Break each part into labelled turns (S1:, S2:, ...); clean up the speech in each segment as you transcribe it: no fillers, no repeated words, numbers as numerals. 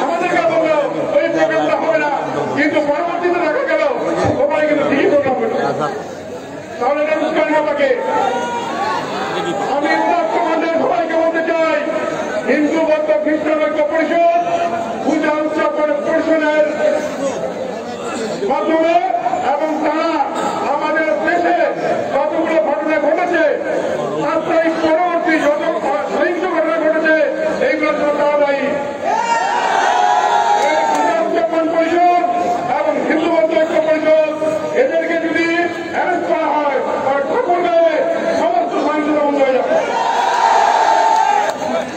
S1: আমাদেরকে বললো ওই প্রোগ্রামটা হবে না, কিন্তু পরবর্তীতে দেখা গেল ওখানে কিন্তু ঠিকই প্রোগ্রাম হলো। তাহলে এটা উৎকারী আমাকে আমি উদাত্তমানের সবাইকে বলতে চাই, হিন্দু বৌদ্ধ খ্রিস্টান ঐক্য পরিষদ পূজা উৎসব পরিষদের মাধ্যমে এবং তারা আমাদের দেশে কতগুলো ঘটনা ঘটেছে, সাম্প্রদায়িক পরবর্তী যত সহিংস ঘটনা ঘটেছে এইগুলোর জন্য তারা দায়ী। পূজা উদযাপন পরিষদ এবং হিন্দু বৌদ্ধ ঐক্য পরিষদ এদেরকে যদি অ্যারেস্ট করা হয় তার ঠাকুর গায়ে সমস্ত সহিংসতা বন্ধ হয়ে যাবে।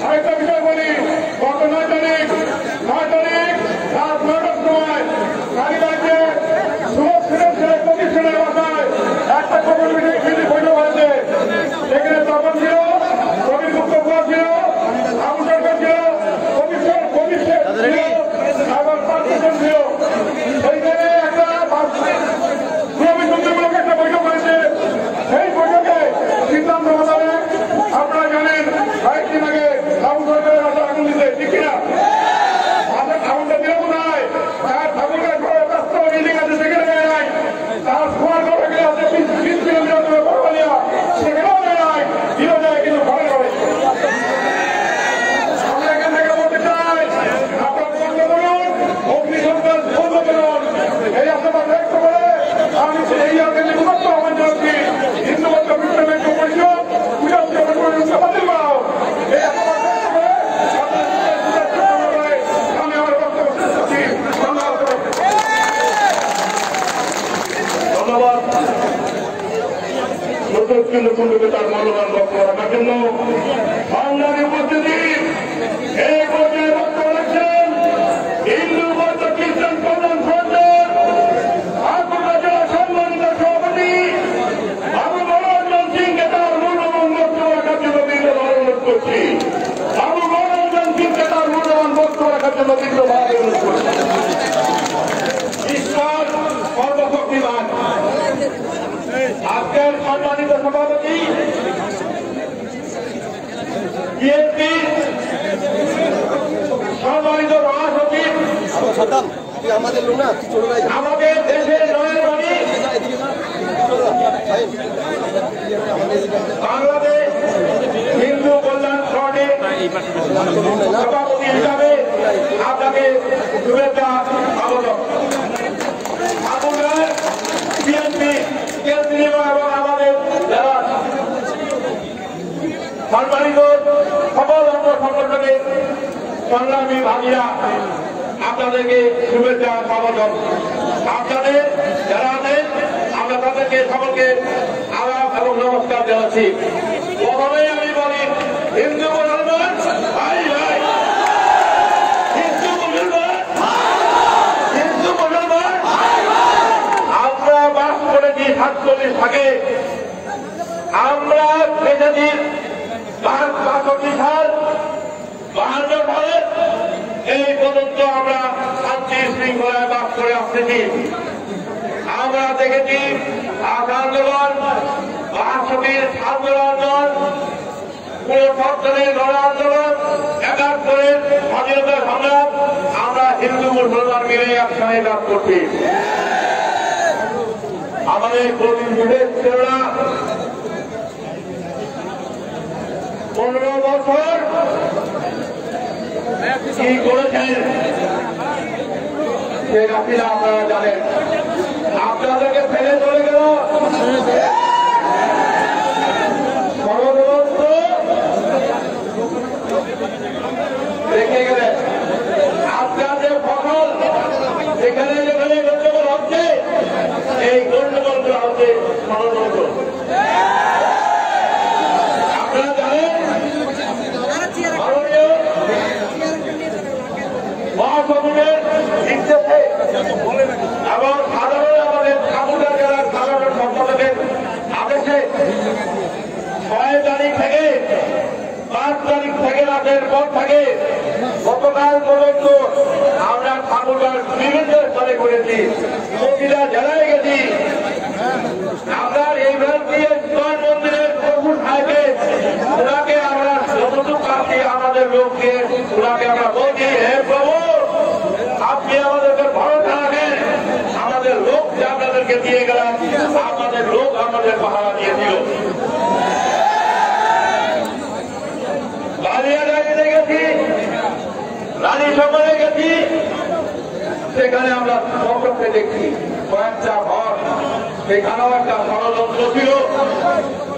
S1: আরেকটা বিষয় বলি, গত 9 তারিখ রাত 9টার সময় কালীবাড়িতে সুভাষ প্রতিষ্ঠানের বাসায় একটা কমিটি বৈঠক হয়েছে। সেখানে তপন ছিল, প্রবীণ গুপ্ত ছিল, আবু সরকার ছিল, কমিশন ছিল এবং পার্টিশন ছিল। সেইখানে একটা সুরভিসুন্দরমূলক একটা বৈঠক হয়েছে। সেই বৈঠকে সিদ্ধান্ত মোতাবেক আপনারা জানেন কয়েকদিন আগে আবু সরকারের বাসায় আগুন দিতে, ঠিক কিনা? আগুনটা দিল কোথায়? তার ঠাকুরের ঘরে ব্যস্ত বিল্ডিং আছে, সেখানে দেয় নাই। তার খোয়ার ঘরে গেলে আছে 20 কিলোমিটার দূরে বড়বালিয়া, সেখানেও দেয় নাই। দিল যায় কিন্তু ঘরে ঘরে। আমরা এখান থেকে বলতে চাই, আপনার বন্ধ করুন, অগ্নিসংযোগ বন্ধ করুন। এই আশাবাদ ব্যক্ত করে আমি এই আন্দোলনে বিভক্ত আহ্বান জানাচ্ছি, হিন্দু বৌদ্ধ খ্রিস্টান ঐক্য পরিষদ পূজা উদযাপন পরিষদকে বাতিল করা হোক। এই আশাবাদ ব্যক্ত করে আমি আমার বক্তব্য শেষ করছি। ধন্যবাদ। নতুন তার মূল্যবান বক্তব্য রাখার জন্য সংগ্রামী উপস্থিতি এই পর্যায়ে বক্তব্য রাখছেন হিন্দু বৌদ্ধ খ্রিস্টান কল্যাণ ফ্রন্টের আকুড়া জেলা সম্মানিত সভাপতি আবু মনোরঞ্জন সিংকে তার মূল্যবান বক্তব্য রাখার জন্য বিন্দুভাবে অনুরোধ করছি। আবু মনোরঞ্জন সিংকে তার মূল্যবান বক্তব্য রাখার জন্য বিন্দুভাবে অনুরোধ করছি। ঈশ্বর সর্বশক্তিমান। আজকের সম্মানিত সভাপতি বিএনপি সম্মানিত মহাসচিব আমাদের দেশের নয়ের বাণী বাংলাদেশ হিন্দু কল্যাণ ফ্রন্টের সভাপতি হিসাবে আপনাকে শুভেচ্ছা স্বাগত। আপনার বিএনপি কেন্দ্রীয় এবং আমাদের যারা সম্মানিত সকল অঙ্গ সংগঠনের সংগ্রামী ভাগীরা আপনাদেরকে শুভেচ্ছা স্বাগত। আপনাদের যারা আছেন আমরা তাদেরকে সকলকে আলাপ এবং নমস্কার জানাচ্ছি। প্রথমেই আমি বলি হিন্দু মুসলমান ভাই ভাই, হিন্দু মুসলমান আমরা বাস করেছি 47 ভাগে। আমরা বেঁচেছি 62 সাল 52 সালে এই পর্যন্ত আমরা শান্তি শৃঙ্খলায় বাস করে আসতেছি। আমরা দেখেছি আন্দোলন, 62 ছাত্র আন্দোলন, 69 গণ আন্দোলন, 71 স্বাধীনতা সংগ্রাম। আমরা হিন্দু মুসলমান মিলে একসঙ্গে কাজ করছি। আমাদের কোন বিভেদ ছিল না। 15 বছর কি করেছেন শেখ হাসিনা আপনারা জানেন। আপনাদেরকে ফেলে চলে গেল, সর্বদন্ত রেখে গেলেন। আপনাদের ফসল যেখানে যেখানে গন্ডগোল হচ্ছে, এই গন্ডগোলটা হচ্ছে ষড়যন্ত্র। আপনারা জানেন মাননীয় মহাসচিবের নির্দেশে এবং সাধারণ আমাদের ঠাকুরগাঁ জেলার সাধারণ সম্পাদকের আদেশে 6 তারিখ থেকে 5 তারিখ থেকে রাতের পর থেকে গতকাল পর্যন্ত আমরা ঠাকুরগাঁর বিভিন্ন স্তরে করেছি, প্রতিটা জেলায় গেছি। আপনার এই মন্দিরের প্রভু সাহেবের ওনাকে আমরা যতটুকু পাচ্ছি আমাদের আমাদের লোককে ওনাকে আমরা বলছি, হে প্রভু আপনি আমাদেরকে ভরসা রাখেন, আমাদের লোককে আপনাদেরকে দিয়ে গেলাম, আমাদের লোক আমাদের পাহারা দিয়ে দিল। বালিয়াডাঙ্গিতে গেছি, রানী সকলে গেছি, সেখানে আমরা চক্রকে দেখছি কয়েকটা ঘর, সেখানেও একটা ষড়যন্ত্র ছিল।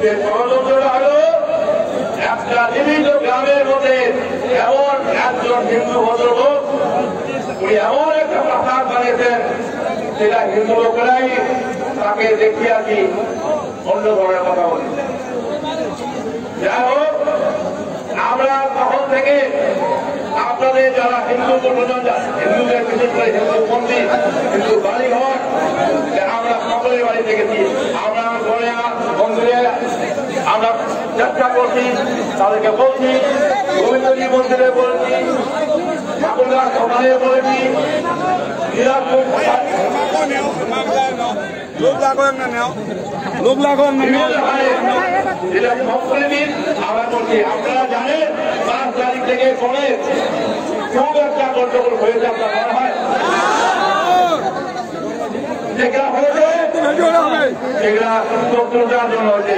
S1: যে ষড়যন্ত্রটা হল একটা নির্দিষ্ট গ্রামের মধ্যে এমন একজন হিন্দু ভদ্রলোক উনি এমন একটা প্রাসাদ বানিয়েছেন, সেটা হিন্দু লোকেরাই তাকে দেখি আর কি অন্য ধরনের কথা বলি। যাই হোক, আমরা তখন থেকে আপনাদের যারা হিন্দু হিন্দুদের বিশেষ করে হিন্দু মন্দির, হিন্দু বাড়িঘর, আমরা সকলের বাড়িতে গেছি, আমরা ঘরে মন্দিরে আমরা চেষ্টা করছি, তাদেরকে বলছি, গোবিন্দজি মন্দিরে বলেছি, ঠাকুরগাঁ সমাজে বলেছি, আমরা বলছি। আপনারা জানেন 5 তারিখ থেকে পরে খুব একটা গন্ডগোল হয়েছে, আপনার মনে হয় যেটা হয়েছে সেটা শত্রুতার জন্য হয়েছে।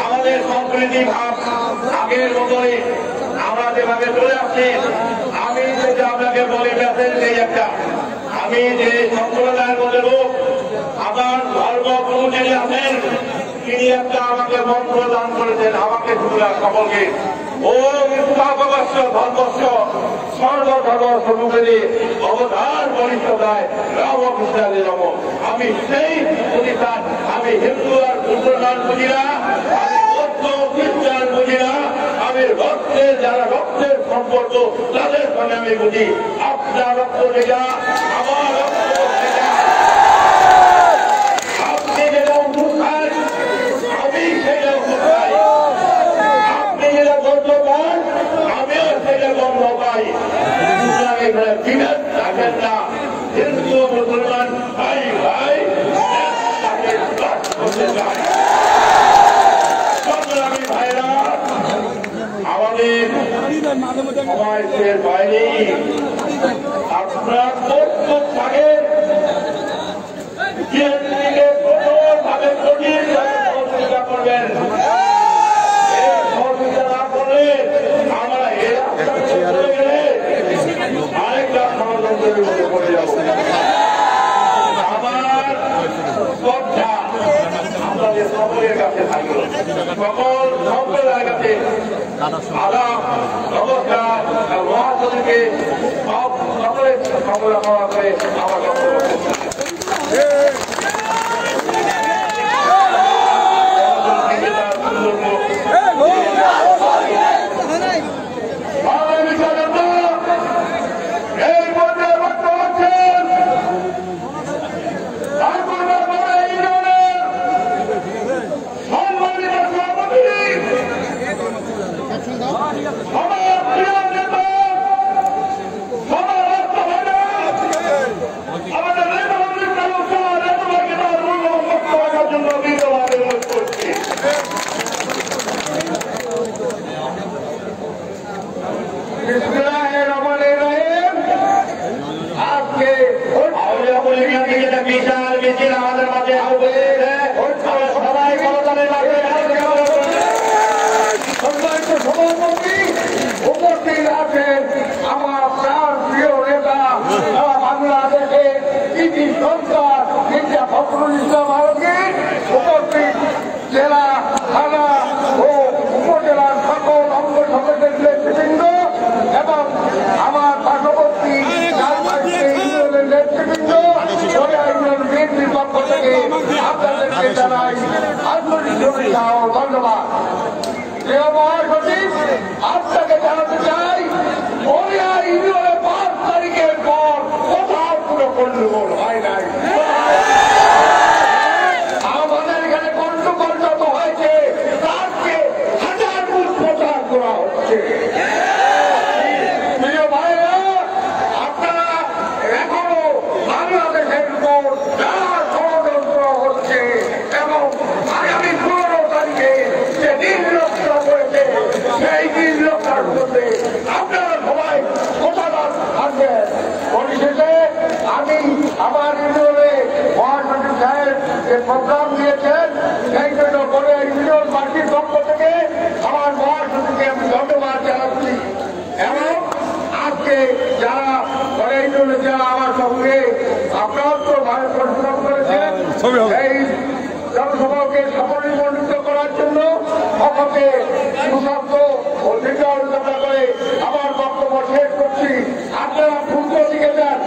S1: আমাদের সংস্কৃতি ভাব আগের মতোই আমরা যেভাবে চলে আসছি, আমি যেটা আপনাকে বলে মেসেজ সেই একটা, আমি যে সম্প্রদায়ের মধ্যে লোক, আমার ধর্মগুরু যিনি আছেন তিনি একটা আমাকে মন্ত্র দান করেছেন, আমাকে সকলকে, ও ধর্মস্ব সর্বধর্মস্ব মুখে অবধান বলিষ্ঠতায় রামকৃষ্ণাদের নম। আমি সেই প্রতিষ্ঠান, আমি হিন্দু আর মুসলমান বুঝি না, আমি বৌদ্ধ খ্রিস্টান বুঝি না, আমি রক্তের যারা রক্তের সম্পর্ক তাদের সঙ্গে আমি বুঝি। আপনার রক্ত যেটা, আমার রক্ত যেটা, আপনি যেটা ওষুধ খান আমি সেটা ওষুধ খাই, আপনি যেটা গন্ধ পান আমিও সেটা গন্ধ পাই। এখানে বিভেদ থাকেন না, হিন্দু মুসলমান ভাই ভাই তাকে করতে চাই। সংগ্রামী ভাইরা, আমাদের সমাজের বাইরে আপনার প্রস্তুত থাকেন কঠোরভাবে কঠিন সহযোগিতা করবেন। সহযোগিতা না করলে আমরা আরেকটা ষড়যন্ত্রের মধ্যে পড়ে যাব। আমার শ্রদ্ধা আপনাদের সকলের কাছে থাকলো, সকল সম্প্রদায়ের কাছে আদাব নমস্কার, মহাসচিবকে সকলের কামনা করা করে আমার বিশাল মিছিল আমাদের মাঝে সবাই করতালের মাঝে সভাপতি উপস্থিত আছেন আমার প্রাণ প্রিয় নেতা বাংলাদেশের কৃষি সরকার মির্জা ফখরুল ইসলাম আলমগীর, উপস্থিত জেলা থানা ও উপজেলার সকল অঙ্গ সংগঠনের নেতৃবৃন্দ এবং আমার পার্শ্ববর্তী ইউনিয়নের নেতৃবৃন্দ, বিএনপির পক্ষ থেকে আপনাদেরকে জানাই আন্তরিক শুভেচ্ছা ও ধন্যবাদ। প্রিয় মহাসচিব, আপনাকে জানাতে চাই বলিয়া ইউনিয়নে 5 তারিখের পর কোথাও কোনো গন্ডগোল হয় নাই। আমাদের এখানে গন্ডগোল যত হয়েছে তার চেয়ে 1000 গুণ প্রচার করা হচ্ছে। প্রিয় ভাইরা, আপনারা
S2: প্রোগ্রাম দিয়েছেন, সেই জন্য করে ইউনিয়ন পার্টির পক্ষ থেকে আমার মহাসচিবকে আমি ধন্যবাদ জানাচ্ছি। এবং আজকে যারা করে ইউনিয়নে যারা আমার সঙ্গে আক্রান্তভাবে পরিশ্রম করেছেন এই জনসভাকে সাফল্যমণ্ডিত করার জন্য সকলকে সুস্বাস্থ্য ও দীর্ঘায়ুতা করে আমার বক্তব্য শেষ করছি। আপনারা পূর্ব দিকে যান,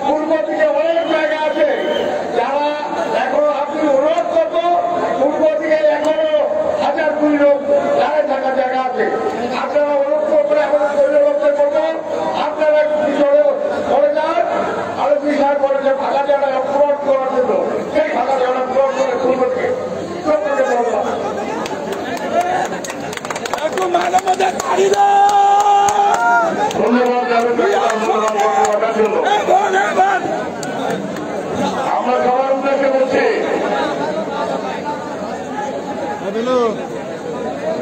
S2: পূর্ব দিকে অনেক জায়গা আছে, যারা এখনো আপনি অনুরোধ করবো পূর্ব দিকে এখনো 1000 লোক দাঁড়িয়ে থাকার জায়গা আছে। আপনারা অনুরোধ করবেন, এখন পরিবর্তন করবো, আপনারা পিছনে পড়ে যান। আরো বিষয় করেছে ফাঁকা জায়গা পূরণ করার জন্য, সেই ফাঁকা জায়গা পূরণ করে পূর্ব দিকে
S1: আমরা সবার উদ্দেশ্যে বলছি,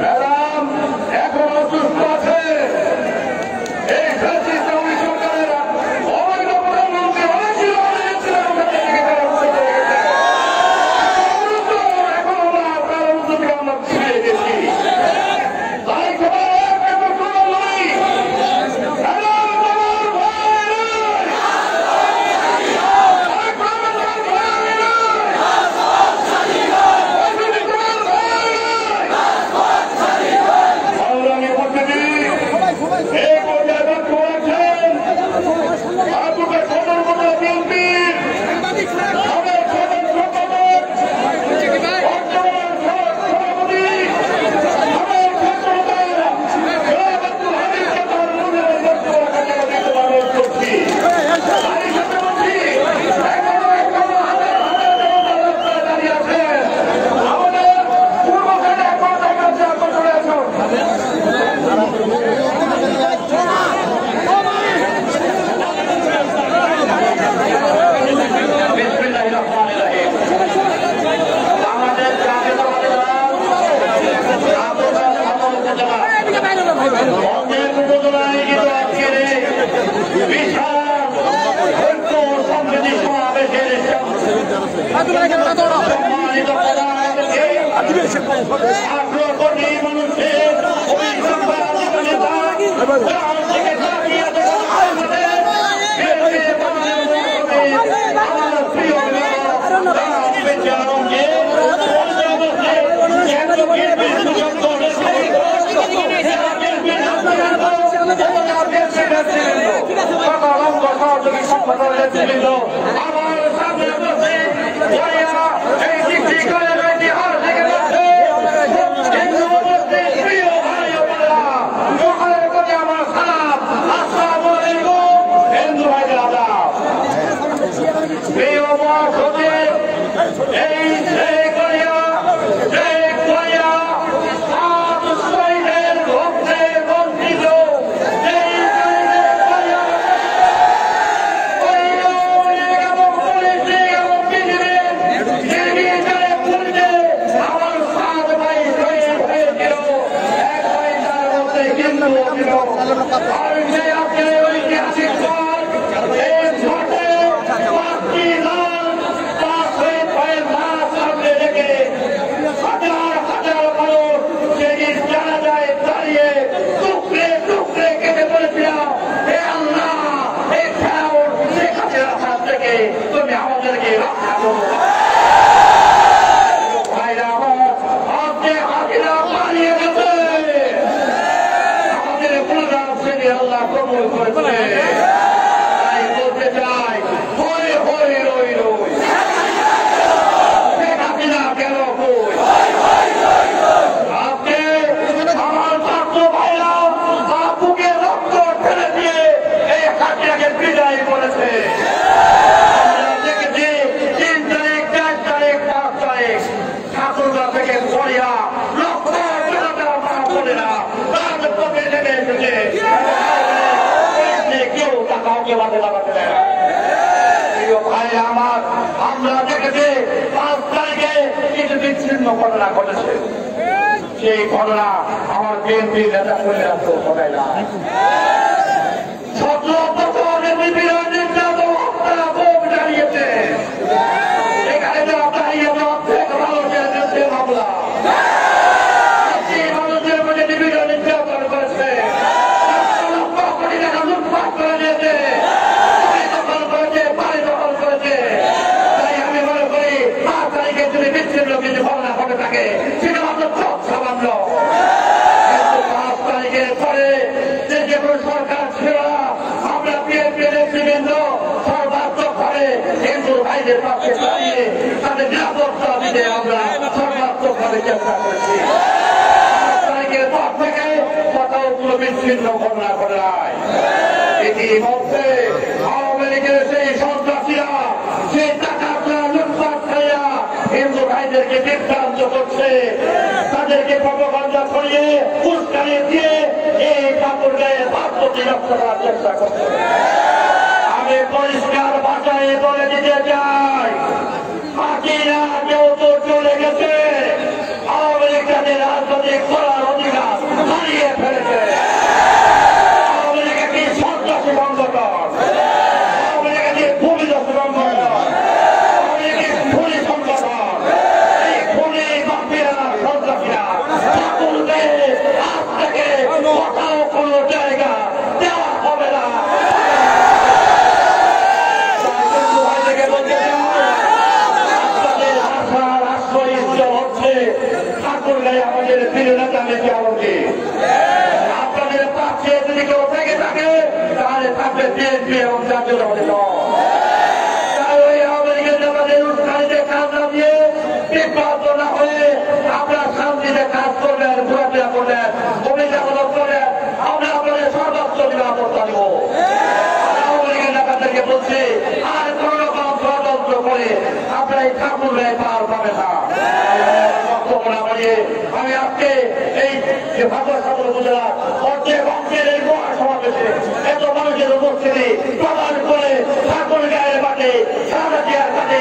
S1: ম্যাডাম এখনো সুস্থ আছে। এই সরকারের অবৈধ প্রধানমন্ত্রী অনেকগুলো আমরা দেখেছি 5 তারিখে কিছু বিচ্ছিন্ন ঘটনা ঘটেছে। সেই ঘটনা আমার বিএনপি নেতা কর্মীরা তো ঘটায় না। 17 বছরের নির্যাতন হত্যা ভোগ জানিয়েছে। এখানে যারা দাঁড়িয়ে সর্বাত্মকভাবে হিন্দু ভাইদের পাশে দাঁড়িয়ে তাদের নিরাপত্তা দিতে আমরা সর্বাত্মকভাবে চেষ্টা করেছি। তারিখের পর থেকে কোথাও কোনো বিচ্ছিন্ন ঘটনা ঘটে নাই। ইতিমধ্যে আওয়ামী লীগের সেই সন্ত্রাসীরা সেই টাকা লুটপাট খাইয়া হিন্দু ভাইদেরকে বিভ্রান্ত করছে, তাদেরকে প্রপাগান্ডা করিয়ে উস্কানি দিয়ে এই কাপড় গায়ে ভাত বিরক্ত করার চেষ্টা করছে। আমি পরিষ্কার ভাষায় বলে দিতে চাই, বাকিরা কেউ তো চলে গেছে, আওয়ামী লীগ তাদের রাজনৈতিক করার অধিকার হারিয়ে ফেলেছে। আওয়ামী লীগ একটি সন্ত্রাসী সংগঠন, আওয়ামী লীগ একটি ভূমিদস্য সংগঠন, আওয়ামী লীগ একটি খুনি সংগঠন। এই খুনি মাফিয়া সন্ত্রাসীরা ঠাকুর গায়ে আজ থেকে কোথাও কোনো জায়গা দেওয়া হবে না। আমাদের প্রিয় নেতা নেত্রী আলমকে আপনাদের পাশে যদি কেউ থেকে থাকে তাহলে থাকবে বিএনপি এবং জাতীয়তাবাদী দল। তাই ওই আওয়ামী লীগের নেতাদের উৎসাহিতে কাজ না দিয়ে বিভ্রান্ত না হয়ে আপনারা শান্তিতে কাজ করবেন, ঘোরাফেরা করবেন, অভিযান করবেন, আমরা আপনাদের সর্বোচ্চ নিরাপত্তা দিব। আওয়ামী লীগের নেতাদেরকে বলছি আর কোন রকম ষড়যন্ত্র করে আপনারা এই ঠাকুর গায়ে পার পাবে না। আমি আজকে এই যে ভাগবত ছাত্র উপজেলা অর্ধেক অঙ্কের এই মহাসমাবেশে এত মানুষের উপস্থিতি প্রদান করে ঠাকুর গায়ের মাঠে সারাদিয়ার কাছে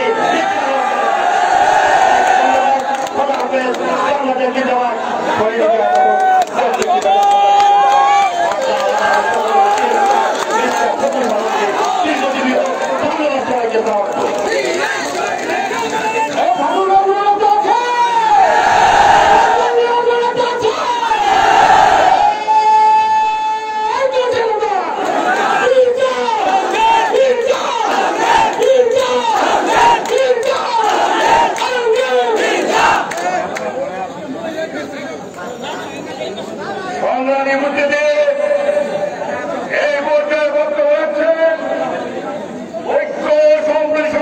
S1: বাংলাদেশ জিন্দাবাদ। এই পর্যায়ে বক্তব্য হচ্ছেন ঐক্য সম্প্রীতি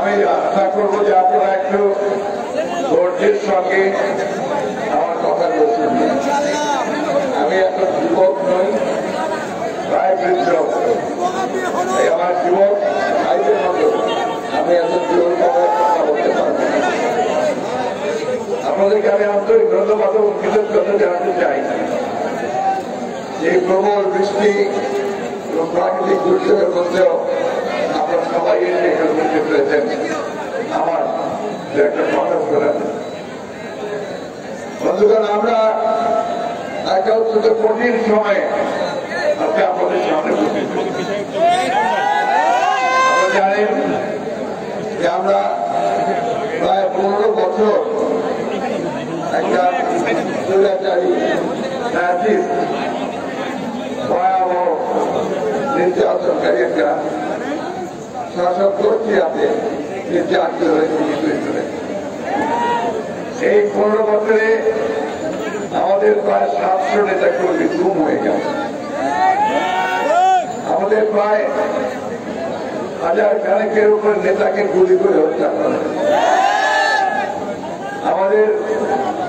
S2: আমি আশা করবো যে আপনারা একটু ধৈর্যের সঙ্গে আমার কথা বলছেন। আমি এখন যুবক নই, প্রায় বৃদ্ধ, আমার যুবক ভাইদের মতো আমি এত জোরভাবে কথা বলতে পারবো। আপনাদেরকে আমি আন্তরিক ধন্যবাদ এবং কৃতজ্ঞতা জানাতে চাই। এই প্রবল বৃষ্টি এবং প্রাকৃতিক দুর্যোগের মধ্যেও আপনারা সবাই এসে এখানে উপস্থিত হয়েছেন আমার একটা কথা করেন। বন্ধুগণ, আমরা একটা অত্যন্ত কঠিন সময়ে আজকে আপনাদের সামনে উপস্থিত হয়েছি। আপনারা জানেন যে আমরা প্রায় 15 বছর একটা স্বৈরাচারী ভয়াবহ নির্যাতনকারী একটা শাসক গোষ্ঠীর হাতে নির্যাতিত হয়েছে। এই 15 বছরে আমাদের প্রায় 700 নেতা কর্মী গুম হয়ে গেছে। আমাদের প্রায় 1000 খানেকের উপর নেতাকে গুলি করে হত্যা করে। আমাদের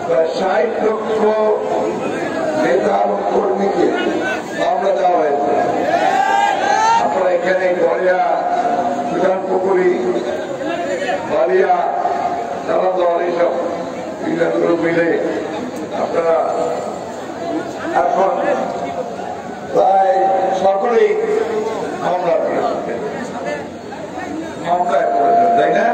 S2: প্রায় 60 লক্ষ নেতা এবং কর্মীকে মামলা দেওয়া হয়েছে। আপনারা এখানে গড়িয়া, সুধানপুকুরি, বালিয়া, নালান্দর এইসব ইউনিয়নগুলো মিলে আপনারা এখন প্রায় সকলেই মামলায় পড়েছেন, তাই না?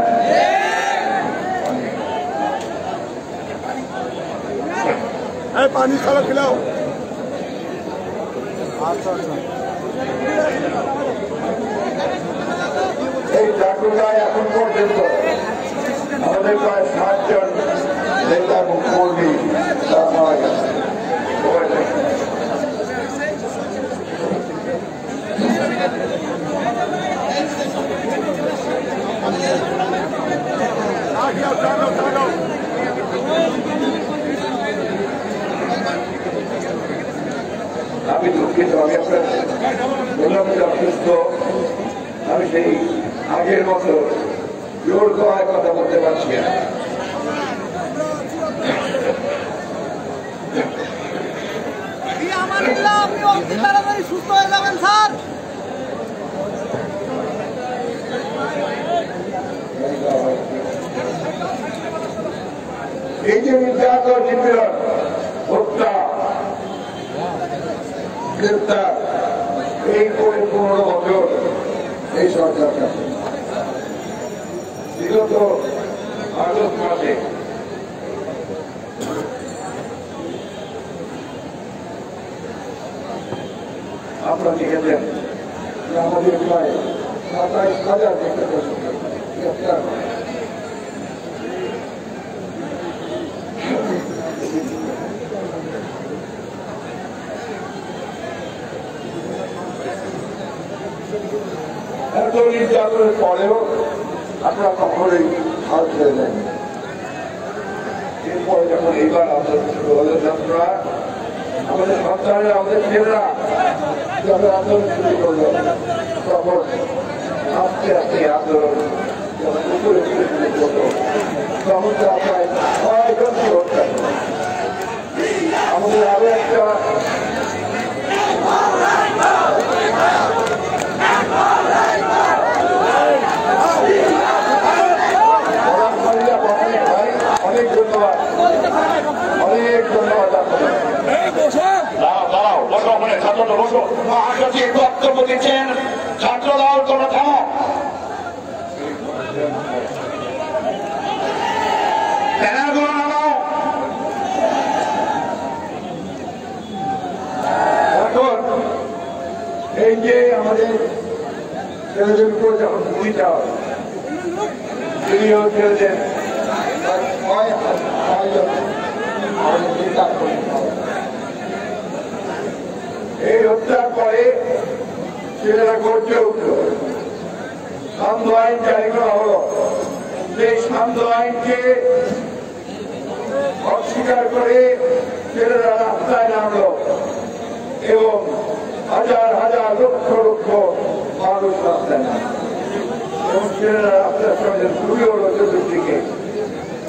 S3: পানি ছাড়া খেলাও।
S2: এই চাকুটায় এখন পর্যন্ত আমাদের প্রায় 60 জন নেতা এবং কর্মী তারা মারা গেছে। আমি দুঃখিত, আমি আপনার বললাম যে অসুস্থ, আমি সেই আগের মতো জোর গলায় কথা বলতে পারছি না।
S3: সুস্থ হয়ে যাবেন স্যার।
S2: এই যে নির্যাতন, নিপীড়ন, হত্যা, গ্রেপ্তার, এই করে 15 বছর এই সরকারটা বিগত আগস্ট মাসে আপনারা দেখেছেন যে আমাদের প্রায় 27,000 গ্রেপ্তার করে। এত নির্যাতনের পরেও আপনারা কখনোই হাত ছেড়ে দেন। এরপরে যখন এইবার আমাদের ছাত্ররা, আমাদের সন্তানেরা, আমাদের ছেলেরা যখন আন্দোলন শুরু করলো, তখন আস্তে আস্তে আন্দোলন যখন উপরে শুরু করলো, তখন তারা প্রায় 6 জনকে হত্যা করল। আমাদের আরো একটা অনেক ধন্যবাদ, অনেক ধন্যবাদ আপনাদের।
S1: দাঁড়াও, বসো, মানে ছাত্রটা বসো। মহাসচিব বক্তব্য দিচ্ছেন, ছাত্র দল তোমরা থামো। ব্যানারগুলো নামাও।
S2: এখন এই যে আমাদের ছেলেদের উপর যখন ভূমিকা হয়, তিনিও ছেলেদের এই হত্যার পরে ছেলেরা গর্জে উঠল, সান্ধ্য আইন জারি করা হল। সেই সান্ধ্য আইনকে অস্বীকার করে ছেলেরা রাস্তায় নামল এবং হাজার হাজার লক্ষ লক্ষ মানুষ রাস্তায় নামল। এবং ছেলেরা আপনার সঙ্গে খুবই হলো চতুর্দিকে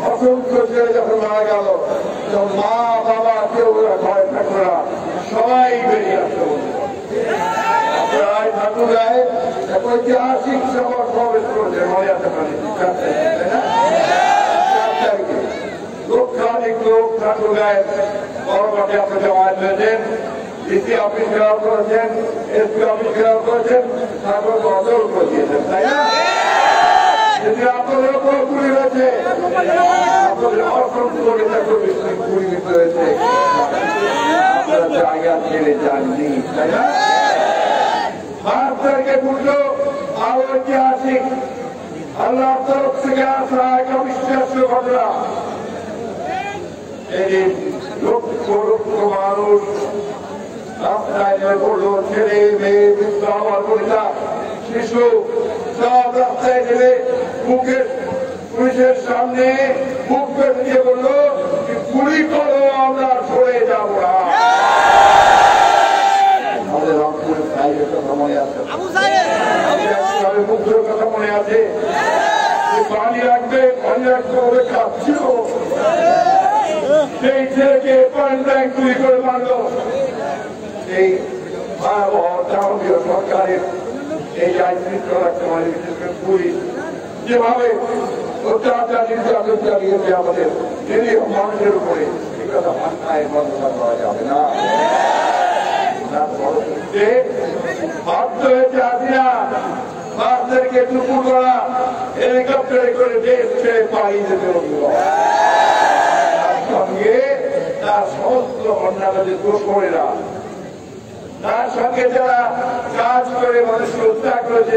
S2: অসংখ্য ছেলে যখন মারা গেল তখন মা বাবা কেউ ঘরে ঠাকুরা সবাই বেরিয়ে আসতে ঠাকুরায় ঐতিহাসিক সভা প্রবেশ করেছে মনে আসতে পারে তাই না লক্ষাধিক লোক ঠাকুরায় বড় মাঠে আপনি জমায়েত হয়েছেন ডিসি অফিস ঘেরাও করেছেন এসপি অফিস ঘেরাও করেছেন ঠাকুর অচল করে দিয়েছেন তাই না যদি আপনাদের উপর গুলি হয়েছে আপনাদের অসংখ্য নেতা কর্মী গুলিবিদ্ধ হয়েছে আপনারা জায়গা ছেড়ে যাননি তাই না 5 তারিখে ঘটলো আরো ঐতিহাসিক আল্লাহর তরফ থেকে আসা এক অবিশ্বাস্য ঘটনা এই লক্ষ লক্ষ মানুষ রাস্তায় নেমে পড়লো ছেলে মেয়ে বৃদ্ধ আমার কবিতা শিশু সব রাস্তায় নেমে মুখের পুলিশের সামনে মুখ পেট দিয়ে বললো গুলি করো আমরা সরে যাবো না আমাদের রংপুরের সাহেবের কথা মনে আছে মুখের কথা মনে আছে পানি রাখবে বলে খাচ্ছিল সেই ছেলেকে পয়েন্ট ব্যাংক গুলি করে মারলো এই ভারতীয় সরকারের এই আইন শৃঙ্খলা বিশেষ করে পুলিশ যেভাবে অত্যাচার নির্যাতন চালিয়েছে আমাদের নিরীহ মানুষের উপরে এই কথা মাথায় বন্ধ করা যাবে না বাধ্য হয়েছে হাসিনা 5 তারিখে দুপুরবেলা হেলিকপ্টারে করে দেশ ছেড়ে পালিয়ে যেতে হলো সঙ্গে তার সমস্ত অন্যান্য দোষরেরা তার সঙ্গে যারা কাজ করে মানুষকে হত্যা করেছে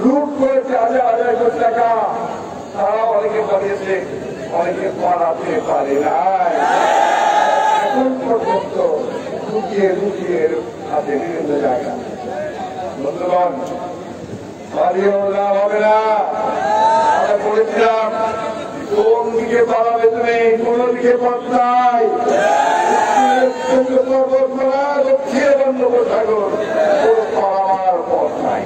S2: লুট করেছে হাজার হাজার কোটি টাকা তারা অনেকে পালিয়েছে অনেকে পালাতে পারে নাই এখন পর্যন্ত লুকিয়ে লুকিয়ে আছে বিভিন্ন জায়গা বন্ধুগণ পালিয়েও লাভ হবে না আমরা বলেছিলাম কোন দিকে পালাবে তুমি কোন দিকে পথ নাই দক্ষিণে বঙ্গোপসাগর কোন পালাবার পথ নাই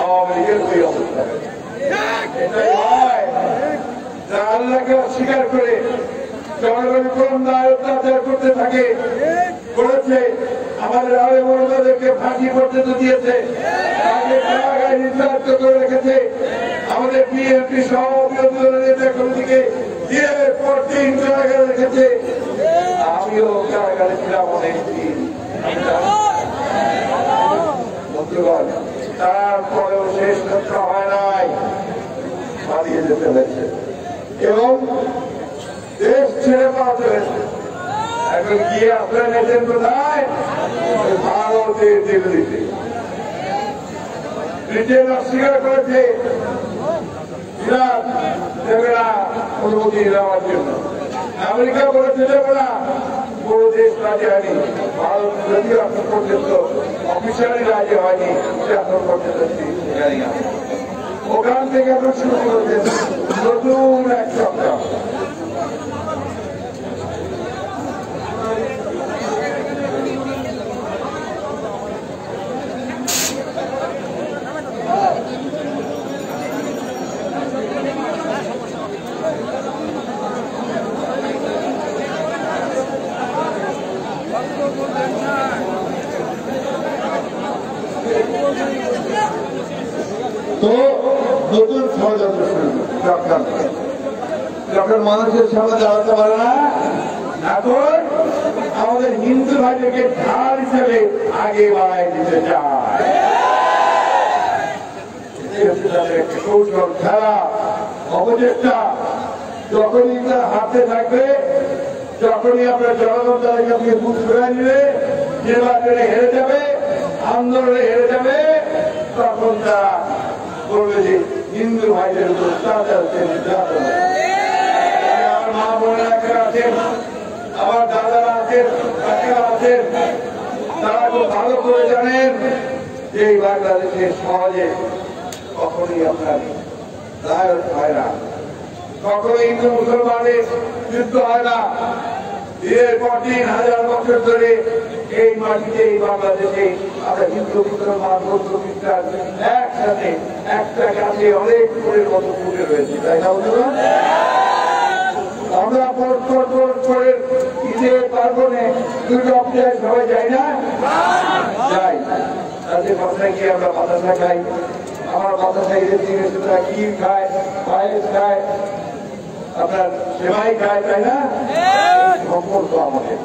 S2: আওয়ামী লীগের ওই অবস্থা এটাই হয় যা আল্লাহকে অস্বীকার করে জনগণের কোন দায় অত্যাচার করতে থাকে করেছে আমাদের আগে বড়দেরকে ফাঁসি পর্যন্ত দিয়েছে জায়গায় নির্ধারিত করে রেখেছে আমাদের বিএনপি সহ বিরোধী দলের নেতা কর্মীকে দিনের পর দিন কারাগারে রেখেছে আমিও কারাগারে ছিলাম অনেকদিন বন্ধুগণ তারপরেও শেষ রক্ষা হয় নাই পালিয়ে যেতে হয়েছে এবং দেশ ছেড়ে পাওয়া হয়েছে এখন গিয়ে আপনারা নেছেন কোথায় ভারতের দিল্লিতে ব্রিটেন অস্বীকার করেছে ইরাক দেবে না অনুমতি দেওয়ার জন্য আমেরিকা বলেছে দেবে না কোন দেশ রাজি হয়নি ভারত যদিও এখন পর্যন্ত অফিসিয়ালি রাজি হয়নি এখন পর্যন্ত জানি না ওখান থেকে এখন শুরু করেছে নতুন এক সপ্তাহ তো নতুন ষড়যন্ত্র শুরু যখন মানুষের সামনে দাঁড়াতে পারে না এখন আমাদের হিন্দু ভাইদেরকে ঢাল হিসেবে আগে বাড়াই দিতে চায় কৌশল খেলা অপচেষ্টা যখনই তার হাতে থাকবে যখনই আপনার জনগণ তাদেরকে আপনি বুক ফেরাই দিবে নির্বাচনে হেরে যাবে আন্দোলনে হেরে যাবে তখন তারা বলবে যে হিন্দু ভাইদের উপর অত্যাচার নির্যাতন আমার মা বোনেরা আছেন আমার দাদারা আছেন কাকিরা আছেন তারা খুব ভালো করে জানেন যে এই বাংলাদেশে সহজে কখনই আপনার রায়ত হয় না কখনো হিন্দু মুসলমানের যুদ্ধ হয় না দিনের পর দিন হাজার বছর ধরে এই মাটিতে এই বাংলাদেশে আমরা হিন্দু মুসলমান বৌদ্ধ খ্রিস্টান একসাথে একটা গাছে অনেক ফুলের মতো ফুটে রয়েছে, তাই না বলুন? আমরা পরের ঈদের পার্বণে দুর্গাপূজায় সবাই যাই না? যাই। তাদের বাসায় গিয়ে আমরা বাতাসা খাই। আমার বাতাসায় ঈদের দিনে সেটা ক্ষীর খায়, পায়েস খায়, আপনার সেমাই খায়, তাই না? সম্পর্ক আমাদের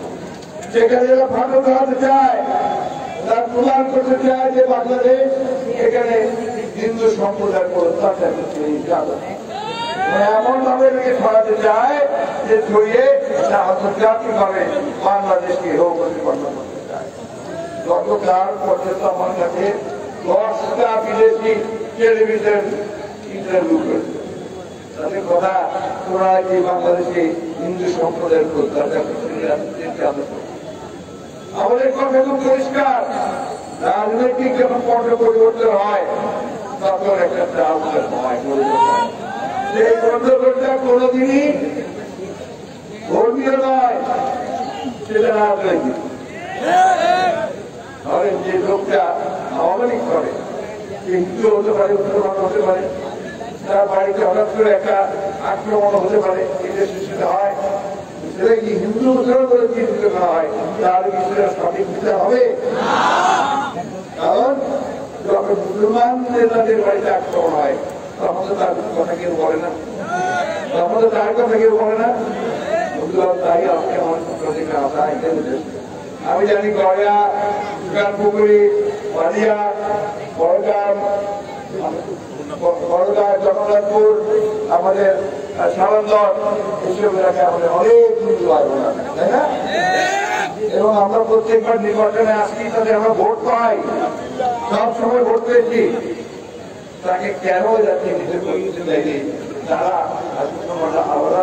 S2: যেখানে এরা ফাটল ধরাতে চায়, তার প্রমাণ করতে চায় যে বাংলাদেশ এখানে হিন্দু সম্প্রদায় করে অত্যাচার করছে। এমন ভাবে ছড়াতে চায় যে ছড়িয়ে আন্তর্জাতিক ভাবে বাংলাদেশকে প্রতিপন্ন করতে চায়। গতকাল পর্যন্ত আমার কাছে 10টা বিদেশি টেলিভিশন ইন্টারভিউ করেছে। তাদের কথা তোমরা কি বাংলাদেশে হিন্দু সম্প্রদায়ের অত্যাচার আমাদের কথা খুব পরিষ্কার। রাজনৈতিক যখন পণ্য পরিবর্তন হয় তখন একটা ট্রান্সফার হয়, সেই পণ্যটা কোনদিনই ধর্মীয় নয়, সেটা রাজনৈতিক। ধরেন যে লোকটা আওয়ামী লীগ করে, হিন্দু হতে পারে, মুসলমান হতে পারে, তার বাড়িতে হঠাৎ করে একটা আক্রমণ হতে পারে, সেটা হয়, সেটা কি হিন্দু মুসলমান করে কি করা হয়, তার কিছুটা সঠিক বিচার হবে? কারণ যখন মুসলমান নেতাদের বাড়িতে আক্রমণ হয় তখন তো তার কথা কেউ বলে না, তখন তো তার কথা কেউ বলে না। তাই আজকে আমার আশা এখানে আমি জানি গড়িয়া, পুকুরি, বালিয়া, বড়গ্রাম, জগন্নাথপুর, আমাদের সালন্দর, এইসব এলাকায় আমাদের অনেক হিন্দু আসবো না, তাই না? এবং আমরা প্রত্যেকবার নির্বাচনে আসি, তাদের আমরা ভোট পাই, সব সময় ভোট পেয়েছি। তাকে কেন যাচ্ছে নিজের পরিচিতি দেয়নি? তারা আলাদা,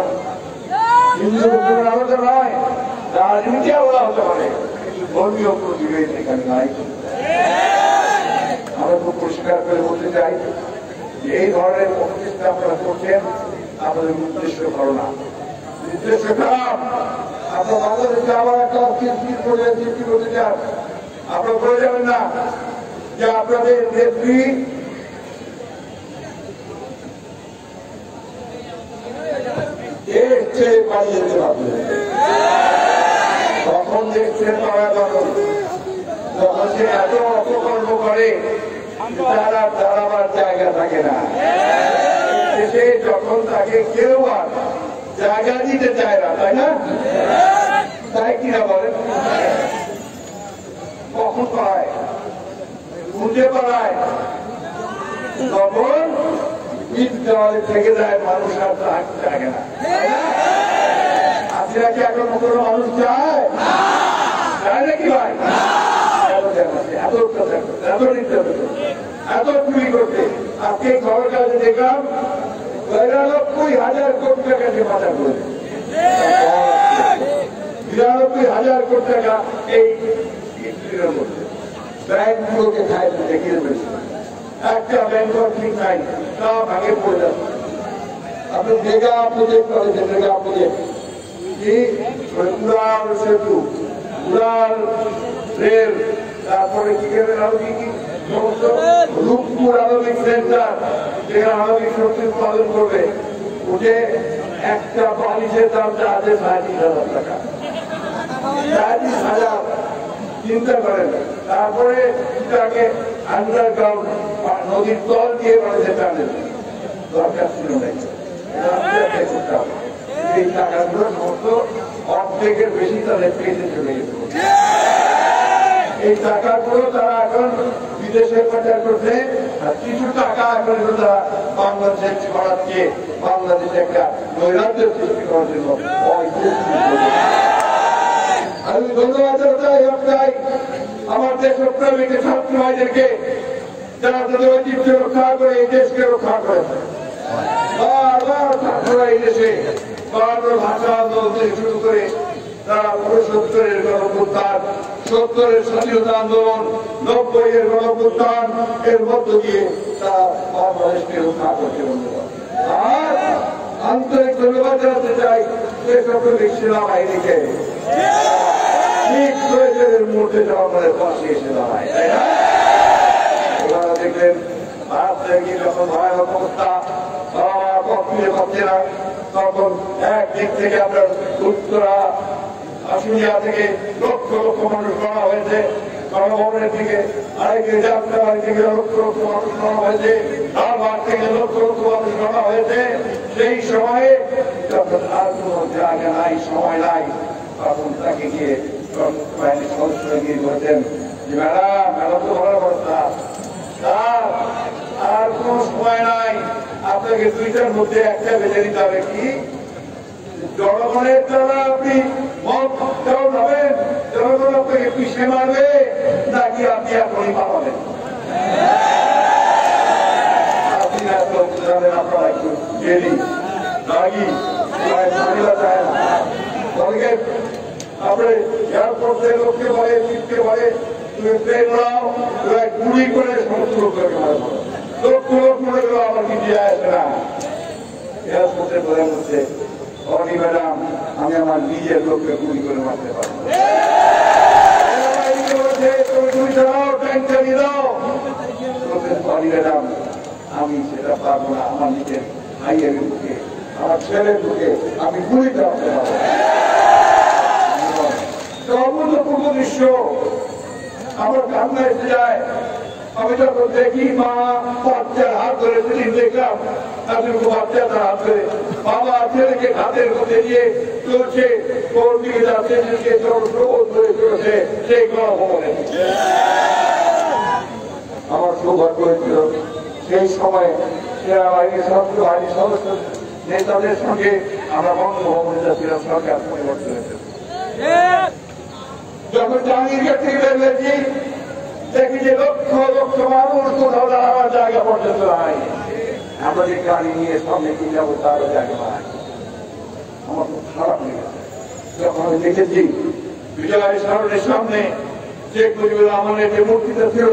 S2: হিন্দু মুসলমান আলাদা নয়, রাজনীতি আলাদা হতে পারে, কিন্তু ধর্মীয় প্রতিবেদ এখানে নাই। আমরা খুব পরিষ্কার করে বলতে চাই যে এই ধরনের প্রতিষ্ঠা আপনারা করছেন, আমাদের উদ্দেশ্য ভালো না, উদ্দেশ্য খারাপ। আপনার বাংলাদেশে আবার একটা সৃষ্টি করতে চান, আপনারা বলে যাবেন না যে আপনাদের নেত্রী দেশ ছেড়ে পালিয়ে যেতে পারবে। তখন দেশ ছেড়ে পাওয়া যাবে যখন সে এত অপকর্ম করে তারা দাঁড়াবার জায়গা থাকে না। দেশে যখন তাকে কেউ আর জায়গা দিতে চায় না, তাই না? তাই কিনা বলেন? কখন পায়, খুঁজে পালায়, তখন ঈদ দেওয়ালে থেকে যায়, মানুষ আর থাকতে থাকে না। আপনারা কি এখন কোনো মানুষ চায়? চায় নাকি ভাই? এত অত্যাচার করতে, এত নির্যাতন করতে, এত চুরি করতে। আজকে খবর কাজে দেখলাম ৯৯,০০০ কোটি টাকা যে বাজার করেছে, ৯৯,০০০ কোটি টাকা এই মধ্যে ব্যাংকগুলোকে খাই দেখিয়ে দেবেছে। একটা ব্যাংক ঠিক নাই, সব আগে পড়ে যাচ্ছে। আপনি জায়গা প্রজেক্ট করেছেন, জায়গা প্রজেক্ট কি উড়াল সেতু, উড়াল রেল, তারপরে কি করবেন আরো কি কি সমস্ত রূপপুর আধুনিক সেন্টার, যেখানে আধুনিক শক্তি উৎপাদন করবে, উঠে একটা বালিশের দাম আছে ৩৭,০০০ টাকা, ৩৭,০০০। চিন্তা করেন। তারপরে তাকে আন্ডারগ্রাউন্ড নদীর তল দিয়ে বাড়িতে টানেন, দরকার ছিল না। এই টাকাগুলো সমস্ত অর্ধেকের বেশি তাদের পেটে চলে যেত। এই টাকাগুলো তারা এখন বিদেশে পাচার করছে, আর কিছু টাকা এখন তারা বাংলাদেশে ছড়াচ্ছে, বাংলাদেশে একটা নৈরাজ্য সৃষ্টি করার জন্য। আমি ধন্যবাদ চাই আমার দেশপ্রেমিক ছাত্র ভাইদেরকে, যারা তাদের ঐতিহ্য রক্ষা করে এই দেশকে রক্ষা করে। বারবার ছাত্ররা এই দেশে বারবার ভাষা আন্দোলন থেকে শুরু করে তারা ৭৫-এর গণঅভ্যুত্থান, ৭০-এর স্বাধীনতা আন্দোলন, ৯০-এর গণঅভ্যুত্থান, এর মধ্য দিয়ে তারা বাংলাদেশকে রক্ষা করতে বলতে। আর আন্তরিক ধন্যবাদ জানাতে চাই দেশপ্রেমিক সেনাবাহিনীকে, ঠিক প্রয়োজনের মুহূর্তে জনগণের পাশে এসে দাঁড়ায়, তাই না? এবার দেখলেন ভারত থেকে যখন ভয়ানক অবস্থা কখনো পাচ্ছে না, তখন একদিক থেকে আপনার উত্তরা আশুলিয়া থেকে লক্ষ লক্ষ মানুষ করা হয়েছে, গণভবনের থেকে আরেকদিকে যাত্রাবাড়ি থেকে লক্ষ লক্ষ মানুষ করা হয়েছে, ধারবাড় থেকে লক্ষ লক্ষ মানুষ করা হয়েছে। সেই সময়ে যখন আর কোন জায়গা নাই, সময় নাই, তখন তাকে গিয়ে বাহিনীর সদস্যরা গিয়ে বলছেন যে ম্যাডাম তো ভালো অবস্থা, আর কোন সময় নাই, আপনাকে দুইটার মধ্যে একটা বেছে নিতে হবে। কি জনগণের দ্বারা আপনি মত হবেন, জনগণ আপনাকে পিছিয়ে মারবে, নাকি আপনি এখনই পাবেন? আপনি জানেন আপনারা একটু ডেলি দাগি মহিলা চায় না, তাদেরকে আপনি এয়ারপোর্ট থেকে লোককে বলে চিপকে বলে তুমি ট্রেন নাও, গুলি করে সমস্ত লোককে মারা লক্ষ লোক মনে গেল, আমার কি দিয়ে আসে না। এয়ারপোর্টের প্রধান হচ্ছে অনি ম্যাডাম, আমি আমার নিজের লোককে গুলি করে মারতে পারবো, আমি সেটা পারবো না, আমার নিজের ভাইয়ের বুকে, আমার ছেলের বুকে আমি গুলি চালাতে পারবো। অভূতপূর্ব দৃশ্য আমার কান্না এসে যায়। আমি যখন দেখি মা বাচ্চার হাত ধরে সেদিন দেখলাম, এতটুকু বাচ্চা তার হাত ধরে বাবা ছেলেকে হাতের মধ্যে দিয়ে চলছে, কোন দিকে যাচ্ছে, সেদিকে সবুজ ধরে চলেছে সেই গণভবনে। আমার সৌভাগ্য হয়েছিল সেই সময় সেনাবাহিনীর বাহিনীর সদস্য নেতাদের সঙ্গে আমরা বঙ্গভবনে যাচ্ছিলাম, সরকার পরিবর্তন হয়েছে। যখন জাহাঙ্গীরকে থেকে বেরিয়েছি, দেখি যে লক্ষ লক্ষ মানুষ কোথাও দাঁড়াবার জায়গা পর্যন্ত নাই। আমরা যে গাড়ি নিয়ে সামনে কি যাবো তারও জায়গা নাই। আমার খুব খারাপ লেগেছে যখন আমি দেখেছি বিজয় সরণের সামনে শেখ মুজিবুর রহমানের যে মূর্তিটা ছিল,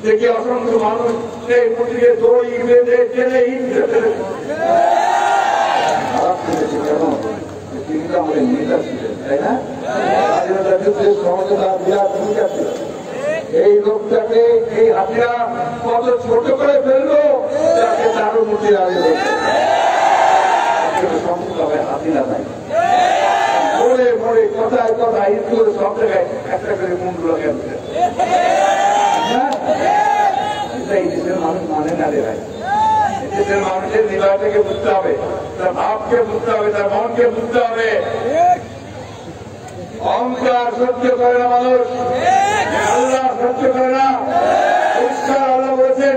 S2: দেখি অসংখ্য মানুষ সেই মূর্তিকে দড়ি বেঁধে টেনে হিংসে ফেলেছে। খারাপ লেগেছে কেন? তিনি তো আমাদের নেতা ছিলেন, তাই না? স্বাধীনতা যুদ্ধের সমাজে তার বিরাট ভূমিকা ছিল। এই লোকটাকে এই হাতিরা কত ছোট করে ফেললো, যাকে তারও মূর্তি লাগিয়ে সম্পূর্ণভাবে হাতিরা নাই। মরে মরে কথায় কথায় ইঁদুর সব জায়গায় একটা করে মুন্ডু লাগিয়ে দিচ্ছে। এই দেশের মানুষ মানে না রে ভাই। দেশের মানুষের হৃদয়টাকে বুঝতে হবে, তার ভাবকে বুঝতে হবে, তার মনকে বুঝতে হবে। অহংকার সহ্য করে না মানুষ, আল্লাহ সহ্য করে না। পরিষ্কার আল্লাহ বলেছেন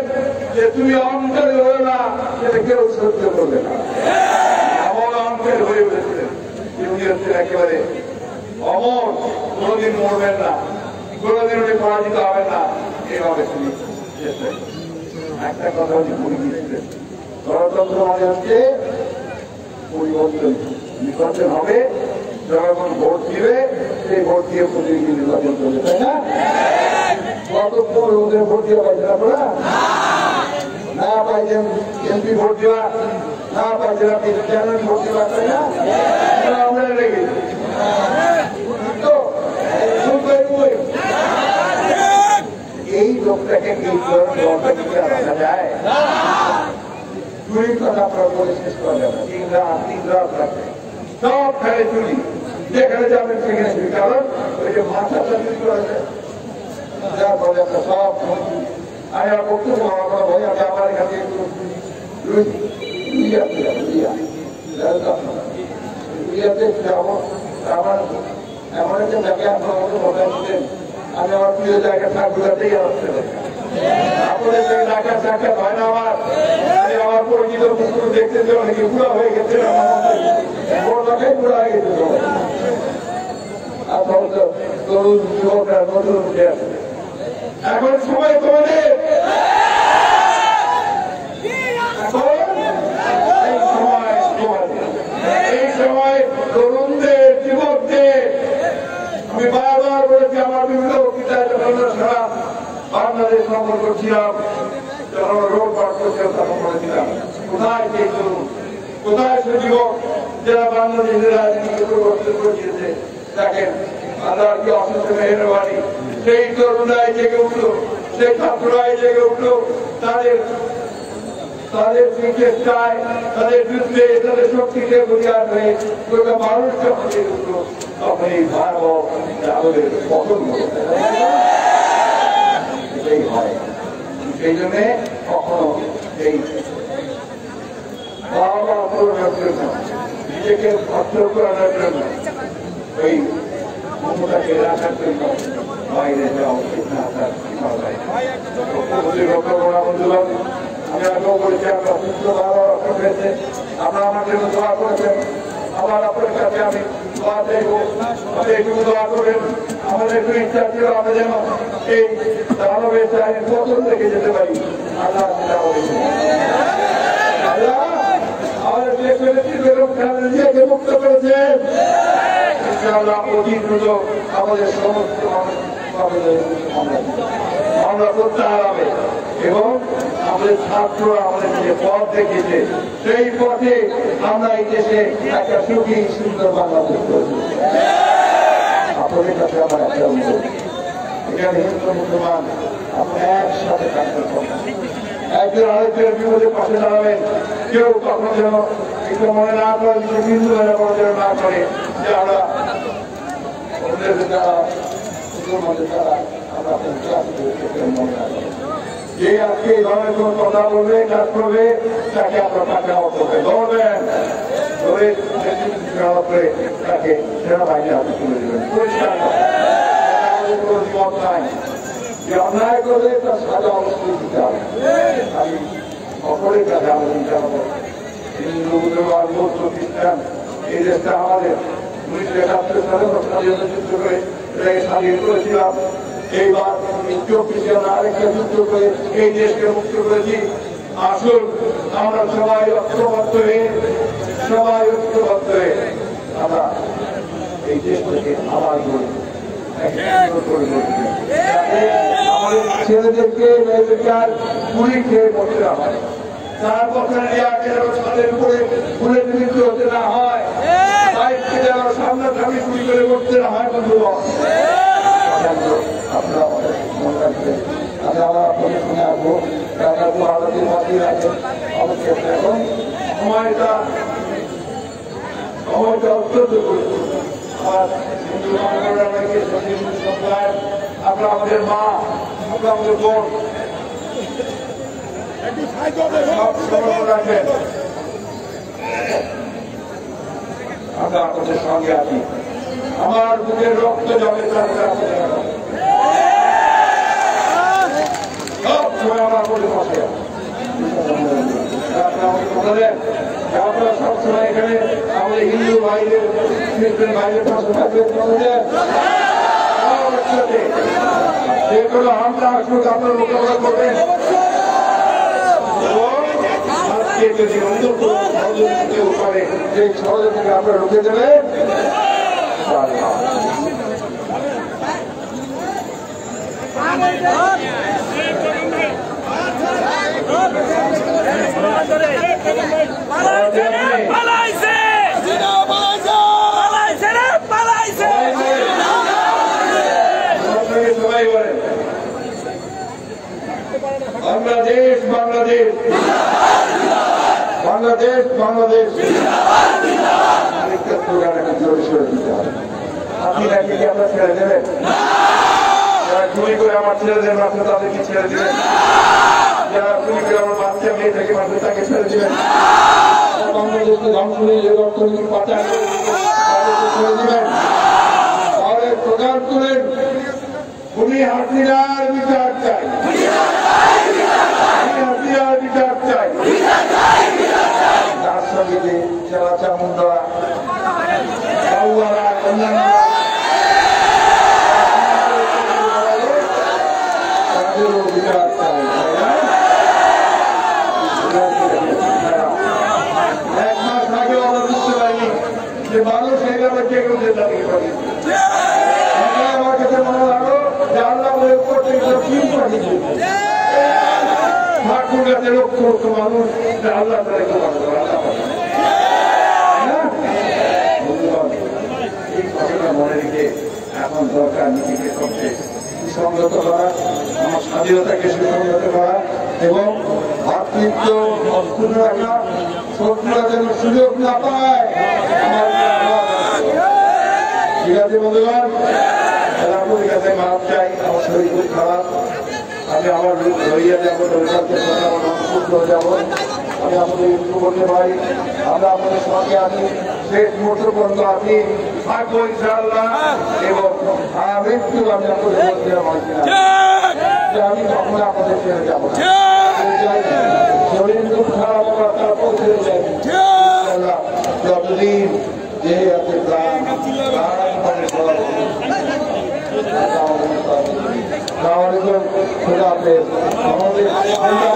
S2: যে তুমি অহংকারী হয়ে না, সেটা কেউ সহ্য করবে না। এমন অহংকার হয়ে উঠেছিলেন উনি হচ্ছেন একেবারে অমর, কোনোদিন মরবেন না, কোনোদিন উনি পরাজিত হবেন না, এইভাবে তিনি একটা কথা উনি বলে দিয়েছিলেন, গণতন্ত্র মানে হচ্ছে পরিবর্তন। নির্বাচন হবে, জনগণ ভোট দিবে, সেই ভোট দিয়ে প্রতিনিধি নির্বাচন করবে, তাই না? কতক্ষণ ওদের ভোট দেওয়া পাইছেন আপনারা? না পাইছেন এমপি ভোট দেওয়া, না পাইছেন আপনি চেয়ারম্যান ভোট দেওয়া, তাই না? আমরা লেগে এই লোকটাকে এই দলটাকে রাখা যায়? চুরির কথা আপনারা বলে শেষ করা যাবে। 3 রাত রাখবে, সব ফেলে চুরি, যেখানে যাবেন সেখানে চুরি। কারণ ওই যে মাথাটা চুরি করা যায়, যার ফলে একটা সব আমি আর বক্তব্য আমার ভয় আছে। আমার এখান থেকে যাবো, আমার এমন একটা জায়গায় আপনার মতো কথা বলছেন, আমি আমার প্রিয় জায়গা ঠাকুরাতেই আসতে আপনাদের সঙ্গে দেখা সাক্ষাৎ হয় না আমার। আমার পরিচিত পুকুর দেখতেছে, অনেকে বুড়া হয়ে গেছে, আমার বুড়া হয়ে গেছে। তরুণ যুবকরা নতুন উঠে আসে। এখন সময় তোমাদের, এই সময় তরুণদের, যুবকদের। আমি বারবার বলেছি, আমার বিভিন্ন বক্তৃতায় যখন সারা বাংলাদেশ ভ্রমণ করছিলাম, যখন রোড পার করছিলাম, তখন বলেছিলাম কোথায় সেই তরুণ, কোথায় সে যুবক যারা বাংলাদেশের রাজনীতিকে পরিবর্তন করে দিয়েছে। দেখেন আদালকে অসুস্থ মেহরবানি সেই তরুণরাই জেগে উঠলো, সেই ছাত্ররাই জেগে উঠলো, তাদের চেষ্টায়, তাদের যুদ্ধে, তাদের শক্তিতে বুঝিয়ার হয়ে গোটা মানুষ যখন জেগে উঠলো, তখন এই ভয়াবহ আমাদের পতন হলো। এটাই হয়। সেই জন্য কখনো এই বাবা পূরণের জন্য, নিজেকে ভদ্র করানোর জন্য, ওই ক্ষমতাকে রাখার জন্য বাইরে যাওয়া উচিত না। আমি আগেও বলেছি, আমরা সুস্থ ভালো হয়েছে, আমরা আমার জন্য দোয়া করেছেন। আবার আপনার কাছে আমি দোয়া চাইব, আপনি একটু দোয়া করেন। আমাদের একটু ইচ্ছা ছিল আমরা যেন এই দানবের চায়ের পতন থেকে যেতে পারি। আল্লাহ আমাদের যে ফেলেছি বেগম খালেদা জিয়াকে মুক্ত করেছেন। ইনশাআল্লাহ অতি দ্রুত আমাদের সমস্ত আমরা প্রত্যাহার হবে এবং আমাদের ছাত্ররা আমাদের যে পথ দেখিয়েছে সেই পথে আমরা এই দেশে একটা সুখী সুন্দর বাংলাদেশ করেছি। আপনাদের কাছে আমার একটা অনুরোধ, এখানে হিন্দু মুসলমান আপনি একসাথে থাকতে পারেন, একজন আরেকজনের বিপদের পাশে দাঁড়াবেন। কেউ কখনো যেন একটু মনে না করে, হিন্দু মেনে কোনো যেন না করে যে আমরা যারা মুসলমানদের দ্বারা আমরা মনে না করি। যে আজকে এই ধরনের কোন কথা বলবে, কাজ করবে, তাকে আমরা টাকা করবে ধরবেন, ধরে করে তাকে সেনাবাহিনীর হাতে তুলে দেবেন। পরিষ্কার আমাদের কোনো জীবন নাই, যে অন্যায় করলে তার সাজা অবশ্যই দিতে হবে। আমি সকলের কাছে আবেদন জানাবো, হিন্দু মুসলমান বৌদ্ধ খ্রিস্টান, এই দেশটা আমাদের 1971 সালে স্বাধীনতা যুদ্ধ করে এটাকে স্বাধীন করেছিলাম। এইবার 24 জন আরেকটা যুদ্ধ করে এই দেশকে মুক্ত করেছি। আসুন আমরা সবাই ঐক্যবদ্ধ হয়ে আমরা এই দেশটাকে আবার গড়ি, আমাদের ছেলেদেরকে মেয়েদেরকে আর গুলি খেয়ে মরতে না হয়, তার বছর ছাদের উপরে ফুলের মৃত্যু হতে না হয়, বাইককে যেন সামনাসামনি গুলি করে করতে না হয়। বন্ধুগণ, আপনারা মনে রাখবেন, আমি আবার আপনাদের সঙ্গে আসবো। আলোচনা বাকি আছে অবশ্যই। এখন সময়টা অত্যন্ত গুরুত্বপূর্ণ। আমার হিন্দু সম্প্রদায়, আপনারা আমাদের মা, আপনারা আমাদের বোন, সব সমর্থন রাখবেন। আমরা আপনাদের সঙ্গে আছি। আমার বুকের রক্ত যাবে তার আমার বলে পাশে আপনারা সবসময় এখানে আমাদের হিন্দু ভাইদের ভাইদের পাশে থাকবেন। যে কোনো হামলা আসুক আপনার মোকাবিলা করবেন। আজকে যদি অন্য কেউ করে সেই ষড়যন্ত্রকে আপনারা রুখে দেবেন। সবাই বলেন বাংলাদেশ, বাংলাদেশ, বাংলাদেশ, বাংলাদেশ। আরেকটা স্লোগান একটা জোরে সরে দিতে হবে। আপনি নাকি কি আপনার ছেড়ে দেবেন? যারা গুলি করে আমার ছেলেদের মাত্র তাদেরকে ছেড়ে দিবেন, যারা গুলি করে আমার বাচ্চা মেয়ে থেকে মাত্র তাকে ছেড়ে দিবেন, বাংলাদেশকে ধ্বংস করে অর্থনীতি পাচার তাদেরকে ছেড়ে দিবেন। তাহলে প্রচার করেন উনি হাসিনার বিচার চাই, হাসিনার বিচার চাই। তার সঙ্গে যে চেলা চামুন্ডা অন্যান্য তাদেরও বিচার চাই। এক মাস আগে আমরা বুঝতে পারিনি যে মানুষ এইভাবে কেউ দাঁড়িয়ে পারি। আমার কাছে মনে লাগলো যে আল্লাহ উপর থেকে ফিল্ম পাঠিয়েছে ঠাকুর গাছে লক্ষ লক্ষ মানুষ আল্লাহ তাদেরকে এই ঘটনা মনে রেখে এখন দরকার নিজেকে করতে সুসংগত করা, আমার স্বাধীনতাকে সুসংগত করা এবং ভাতৃত্ব অক্ষুণ্ণ রাখা, শত্রুরা যেন সুযোগ না পায়। ঠিক আছে বন্ধুগণ, আপনাদের কাছে মাপ চাই, আমার শরীর খুব খারাপ, আমি আবার রইয়া যাবো, রোজগার যাবো, আমি আপনাদের ইন্টু করতে পারি, আমরা আপনাদের সঙ্গে আছি, শেষ মুহূর্ত পর্যন্ত আপনি থাকবো ইনশাআল্লাহ এবং মৃত্যু আমি আপনাদের মধ্যে পারছি না যে আমি কখনো আপনাদের ছেড়ে যাবো না। শরীর খুব খারাপ, আমরা তারপর ছেড়ে যাই ইনশাআল্লাহ। যতদিন যে আছে প্রাণ খুদা হাফেজ। আমাদের খালেদা